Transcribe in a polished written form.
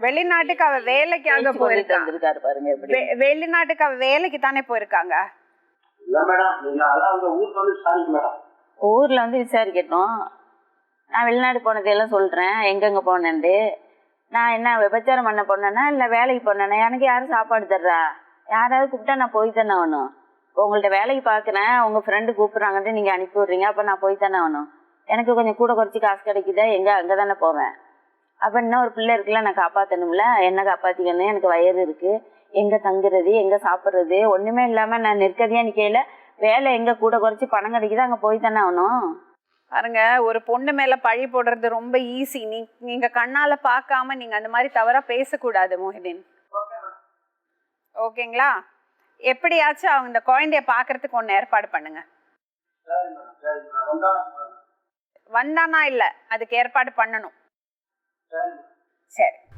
வெளிநாட்டுக்கு அவ வேலைக்காக போயிருக்காரு பாருங்க. வெளிநாட்டுக்கு அவ வேலைக்கு தானே போயிருக்காங்க. ஊர்ல வந்து விசாரிக்கட்டும். நான் வெளிநாடு போனதெல்லாம் சொல்றேன், எங்கெங்க போனேன்ட்டு. நான் என்ன விபச்சாரம் பண்ண போனேன்னா இல்லை வேலைக்கு போனேன்னா எனக்கு யாரும் சாப்பாடு தர்றா? யாராவது கூப்பிட்டா நான் போய் தானே ஆகணும். இப்போ உங்கள்கிட்ட வேலைக்கு பார்க்குறேன், உங்கள் ஃப்ரெண்டு கூப்பிட்றாங்கன்ட்டு நீங்கள் அனுப்பி விட்றீங்க, அப்போ நான் போய் தானே ஆகணும். எனக்கு கொஞ்சம் கூட குறைச்சி காசு கிடைக்குதா, எங்கே அங்கே தானே போவேன். அப்போ இன்னும் ஒரு பிள்ளை இருக்குல்ல, நான் காப்பாற்றணும்ல. என்ன காப்பாற்றிக்கணும், எனக்கு வயது இருக்குது, எங்கே தங்குறது, எங்கே சாப்பிட்றது, ஒன்றுமே இல்லாமல் நான் நிற்கதியாக நிற்கையில் வேலை எங்கே கூட குறைச்சி பணம் கிடைக்குதோ அங்கே போய் தானே ஆகணும். பாருங்க, ஒரு பொண்ணு மேல பழி போடுறது ரொம்ப ஈஸி. நீங்க கண்ணால பார்க்காம நீங்க அந்த மாதிரி தவறா பேசக்கூடாது மொஹிதீன். ஓகேங்களா? எப்படியாச்சும் அவங்க இந்த குழந்தைய பாக்குறதுக்கு ஒண்ணு ஏற்பாடு பண்ணுங்க. வந்தானா இல்ல, அதுக்கு ஏற்பாடு பண்ணணும். சரி.